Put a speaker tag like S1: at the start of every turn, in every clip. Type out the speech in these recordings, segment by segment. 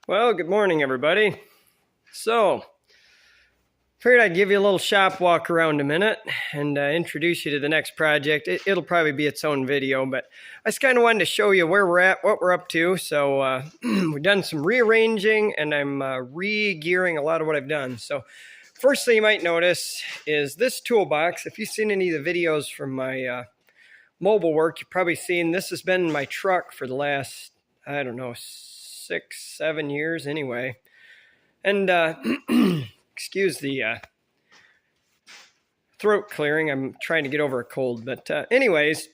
S1: Well, good morning, everybody. So, figured I'd give you a little shop walk around a minute and introduce you to the next project. It'll probably be its own video, but I just kind of wanted to show you where we're at, what we're up to. So, we've done some rearranging, and I'm re-gearing a lot of what I've done. So, first thing you might notice is this toolbox. If you've seen any of the videos from my mobile work, you've probably seen this has been in my truck for the last, I don't know, 6-7 years anyway. And excuse the throat clearing. I'm trying to get over a cold. But anyways,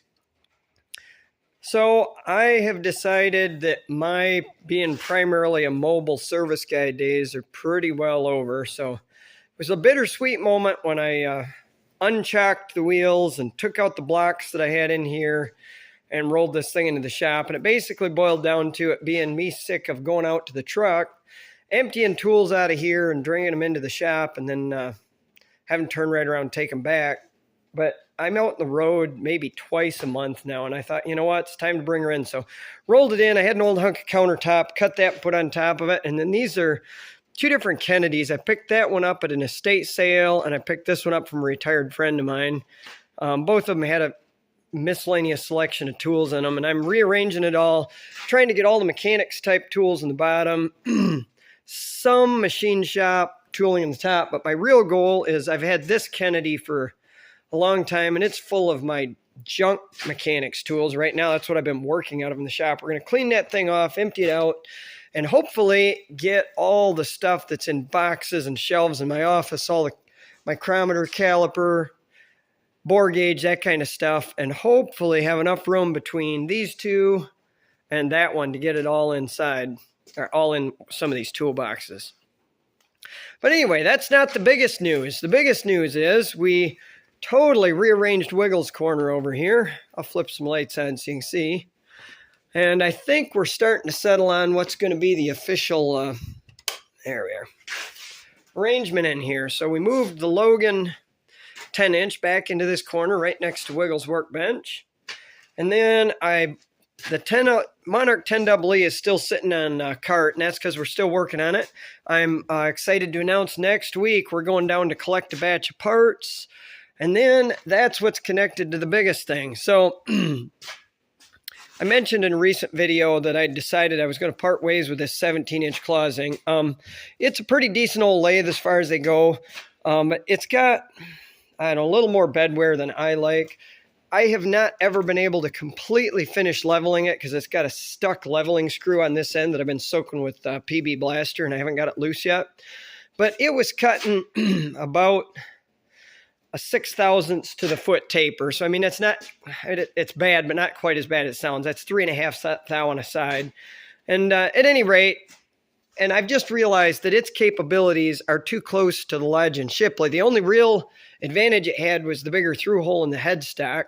S1: so I have decided that my being primarily a mobile service guy days are pretty well over. So it was a bittersweet moment when I unchocked the wheels and took out the blocks that I had in here and rolled this thing into the shop. And it basically boiled down to it being me sick of going out to the truck, emptying tools out of here and bringing them into the shop, and then having to turn right around and take them back. But I'm out on the road maybe twice a month now, and I thought, you know what, it's time to bring her in. So rolled it in. I had an old hunk of countertop, cut that and put on top of it. And then these are two different Kennedys. I picked that one up at an estate sale, and I picked this one up from a retired friend of mine. Both of them had a miscellaneous selection of tools in them, and I'm rearranging it all, trying to get all the mechanics type tools in the bottom, some machine shop tooling in the top. But my real goal is I've had this Kennedy for a long time, and it's full of my junk mechanics tools right now. That's what I've been working out of in the shop. We're going to clean that thing off, empty it out, and hopefully get all the stuff that's in boxes and shelves in my office, all the micrometer, caliper, bore gauge, that kind of stuff, and hopefully have enough room between these two and that one to get it all inside, or all in some of these toolboxes. But anyway, that's not the biggest news. The biggest news is we totally rearranged Wiggles' corner over here. I'll flip some lights on so you can see. And I think we're starting to settle on what's going to be the official, there we are, arrangement in here. So we moved the Logan 10-inch back into this corner right next to Wiggles' workbench. And then the Monarch 10EE is still sitting on a cart, and that's because we're still working on it. I'm excited to announce next week we're going down to collect a batch of parts, and then that's what's connected to the biggest thing. So I mentioned in a recent video that I decided I was going to part ways with this 17-inch closing. It's a pretty decent old lathe as far as they go. It's got, I don't know, a little more bedwear than I like. I have not ever been able to completely finish leveling it because it's got a stuck leveling screw on this end that I've been soaking with PB Blaster, and I haven't got it loose yet. But it was cutting about a 6/1000 to the foot taper. So, I mean, it's bad, but not quite as bad as it sounds. That's 3.5 thou on a side. And at any rate, and I've just realized that its capabilities are too close to the Legend Shipley. The only real advantage it had was the bigger through hole in the headstock.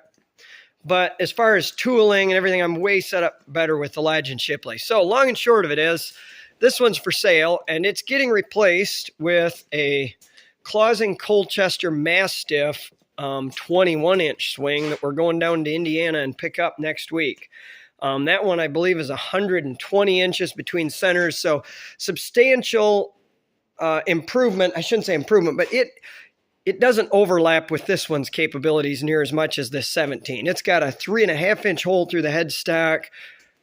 S1: But as far as tooling and everything, I'm way set up better with the Legend Shipley. So long and short of it is, this one's for sale, and it's getting replaced with a closing Colchester Mastiff 21-inch swing that we're going down to Indiana and pick up next week. That one, I believe, is 120 inches between centers. So substantial improvement. I shouldn't say improvement, but it doesn't overlap with this one's capabilities near as much as this 17. It's got a 3.5-inch hole through the headstock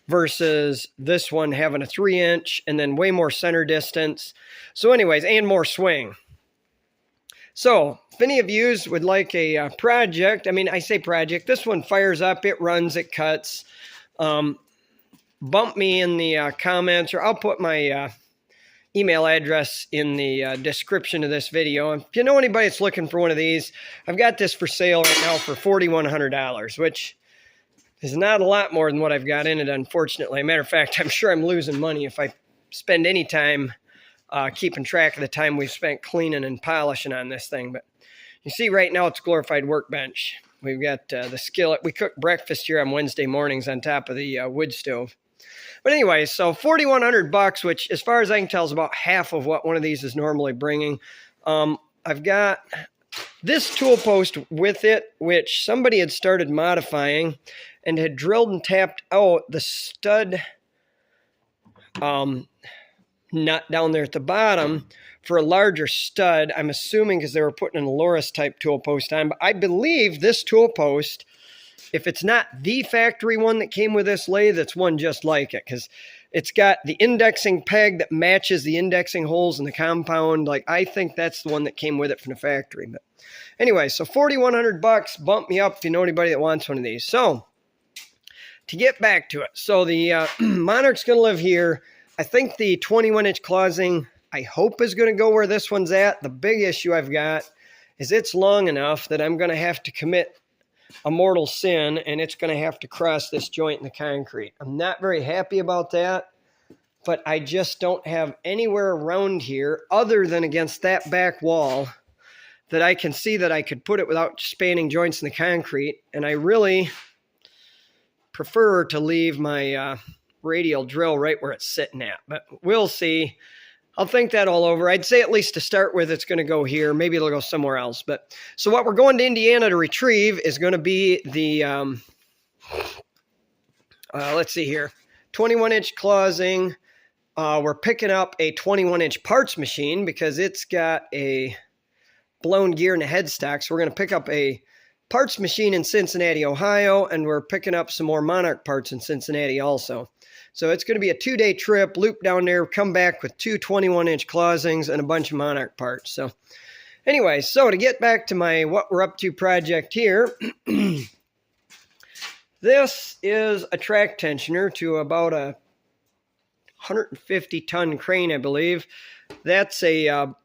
S1: versus this one having a 3-inch and then way more center distance. So anyways, and more swing. So if any of you would like a project, I mean, I say project, this one fires up, it runs, it cuts. Bump me in the comments, or I'll put my email address in the description of this video. If you know anybody that's looking for one of these, I've got this for sale right now for $4,100, which is not a lot more than what I've got in it, unfortunately. Matter of fact, I'm sure I'm losing money if I spend any time keeping track of the time we've spent cleaning and polishing on this thing. But you see right now it's a glorified workbench. We've got the skillet. We cook breakfast here on Wednesday mornings on top of the wood stove. But anyway, so $4,100, which as far as I can tell is about half of what one of these is normally bringing. I've got this tool post with it, which somebody had started modifying and had drilled and tapped out the stud nut down there at the bottom for a larger stud. I'm assuming because they were putting an Loris type tool post on, but I believe this tool post, if it's not the factory one that came with this lathe, it's one just like it, because it's got the indexing peg that matches the indexing holes in the compound. Like, I think that's the one that came with it from the factory. But anyway, so $4,100, bump me up if you know anybody that wants one of these. So to get back to it, so the Monarch's going to live here. I think the 21-inch closing, I hope, is going to go where this one's at. The big issue I've got is it's long enough that I'm going to have to commit a mortal sin, and it's going to have to cross this joint in the concrete. I'm not very happy about that, but I just don't have anywhere around here other than against that back wall that I can see that I could put it without spanning joints in the concrete, and I really prefer to leave my radial drill right where it's sitting at, but we'll see. I'll think that all over. I'd say at least to start with, it's going to go here. Maybe it'll go somewhere else. But so what we're going to Indiana to retrieve is going to be the, let's see here, 21-inch closing. We're picking up a 21-inch parts machine because it's got a blown gear and a headstock. So we're going to pick up a parts machine in Cincinnati, Ohio, and we're picking up some more Monarch parts in Cincinnati also. So it's going to be a 2-day trip, loop down there, come back with 2 21-inch closings and a bunch of Monarch parts. So anyway, so to get back to my what we're up to project here, this is a track tensioner to about a 150-ton crane, I believe. That's a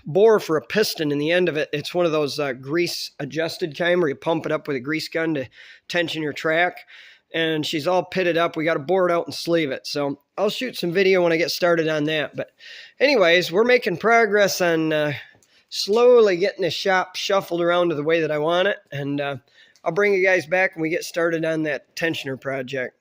S1: bore for a piston in the end of it. It's one of those grease-adjusted kind where you pump it up with a grease gun to tension your track. And she's all pitted up. We got to bore it out and sleeve it. So I'll shoot some video when I get started on that. But anyways, we're making progress on slowly getting the shop shuffled around to the way that I want it. And I'll bring you guys back when we get started on that tensioner project.